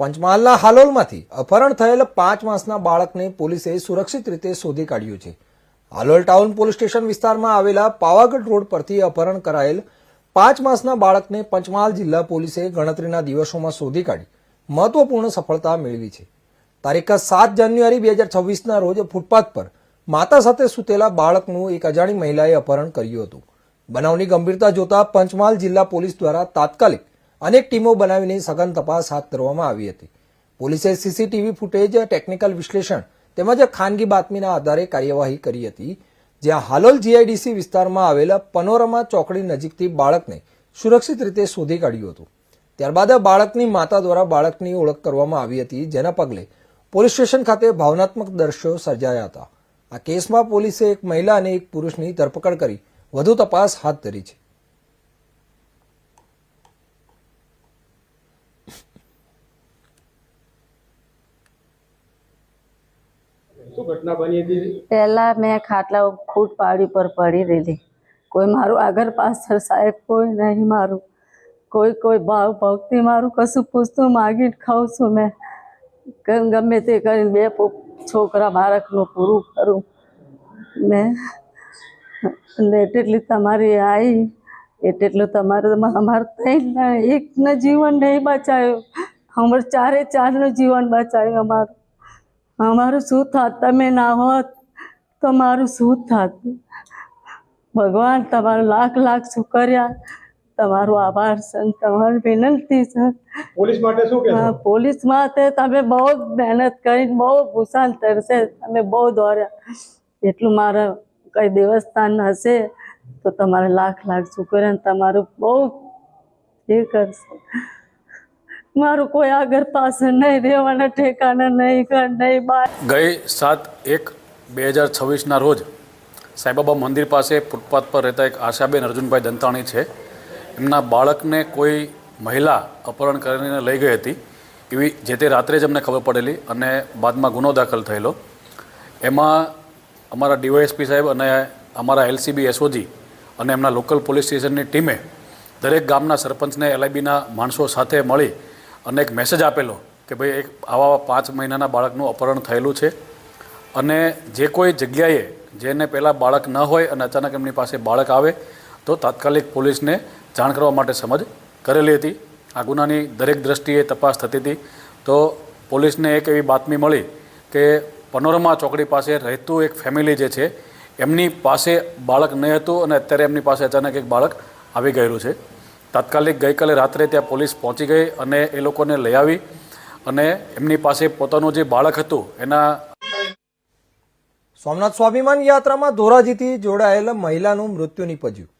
પંચમહાલના હાલોલમાંથી અપહરણ થયેલ 5 માસના બાળકને પોલીસે સુરક્ષિત રીતે શોધી કાઢ્યું છે। હાલોલ ટાઉન પોલીસ સ્ટેશન વિસ્તારમાં આવેલા પાવાગઢ રોડ પરથી અપહરણ કરાયેલ 5 માસના બાળકને પંચમહાલ જિલ્લા પોલીસે ગણતરીના દિવસોમાં શોધી કાઢી મહત્વપૂર્ણ સફળતા મેળવી છે। તારીખ 7 જાન્યુઆરી 2026ના રોજ ફૂટપાથ પર માતા સાથે સૂતેલા બાળકનું એક અજાણી મહિલાએ અપહરણ કર્યું હતું। બનાવની ગંભીરતા જોતા પંચમહાલ જિલ્લા પોલીસ દ્વારા તાત્કાલિક અનેક ટીમો બનાવીને સઘન તપાસ હાથ ધરવામાં આવી હતી। પોલીસે સીસીટીવી ફૂટેજ, ટેકનિકલ વિશ્લેષણ તેમજ ખાનગી બાતમીના આધારે કાર્યવાહી કરી હતી, જ્યાં હાલોલ જીઆઈડીસી વિસ્તારમાં આવેલા પનોરમા ચોકડી નજીકથી બાળકને સુરક્ષિત રીતે શોધી કાઢ્યું હતું। ત્યારબાદ બાળકની માતા દ્વારા બાળકની ઓળખ કરવામાં આવી હતી, જેના પગલે પોલીસ સ્ટેશન ખાતે ભાવનાત્મક દ્રશ્યો સર્જાયા હતા। આ કેસમાં પોલીસે એક મહિલા અને એક પુરુષની ધરપકડ કરી વધુ તપાસ હાથ ધરી છે। પહેલા મેં ખાટલા ફૂટ પાડી પર પડી રહેલી, કોઈ મારું આગળ પાછળ સાહેબ કોઈ નહીં, મારું કોઈ ભાવ ભક્તિ મારું કશું પૂછતું માગીને ખાઉં છું। મેં ગમે તે કરીને 2 છોકરા બાળકનું પૂરું કરું મેં, એટલી તમારી આવી એટલું અમારે એકનું જીવન નહીં બચાવ્યું, અમારે 4નું જીવન બચાવ્યું। અમારું શું થાત? તમે ના હોત તો મારું શું થાત? ભગવાન તમારું લાખ શુક્રિયા, તમારો આભાર છે, તમારી વિનંતી છે। પોલીસ માટે શું કહેશો? પોલીસ માટે તમે બહુ મહેનત કરીને બહુ ભૂસાન તરસે, તમે બહુ દોડ્યા, એટલું મારા કઈ દેવસ્થાન હશે તો તમારે લાખ શુક્રિયા, તમારું બહુ એ કરશે। મારું કોઈ આગળ પાછળ નહીં, રહેવાના ઠેકાના નહીં, ઘર નહીં, બહાર। ગઈ 7/1/2026ના રોજ સાંઈબાબા મંદિર પાસે ફૂટપાથ પર રહેતા એક આશાબેન અર્જુનભાઈ દંતાણી છે, એમના બાળકને કોઈ મહિલા અપહરણ કરીને લઈ ગઈ હતી એવી જે તે રાત્રે જ અમને ખબર પડેલી અને બાદમાં ગુનો દાખલ થયેલો। એમાં અમારા ડીવાયએસપી સાહેબ અને અમારા એલસીબી એસઓજી અને એમના લોકલ પોલીસ સ્ટેશનની ટીમે દરેક ગામના સરપંચને એલઆઈબીના માણસો સાથે મળી અને એક મેસેજ આપેલો કે ભાઈ એક આવા 5 મહિનાના બાળકનું અપહરણ થયેલું છે અને જે કોઈ જગ્યાએ જેને પહેલાં બાળક ન હોય અને અચાનક એમની પાસે બાળક આવે તો તાત્કાલિક પોલીસને જાણ કરવા માટે સમજ કરેલી હતી। આ ગુનાની દરેક દ્રષ્ટિએ તપાસ થતી હતી તો પોલીસને એક એવી બાતમી મળી કે પનોરમા ચોકડી પાસે રહેતું એક ફેમિલી જે છે એમની પાસે બાળક નહીં હતું અને અત્યારે એમની પાસે અચાનક એક બાળક આવી ગયેલું છે। તાત્કાલિક ગઈકાલે રાત્રે ત્યાં પોલીસ પહોંચી ગઈ અને એ લોકોને લઈ આવી અને એમની પાસે પોતાનું જે બાળક હતું એના સોમનાથ સ્વાભિમાન યાત્રામાં ધોરાજીથી જોડાયેલ મહિલાનું મૃત્યુ નિપજ્યું।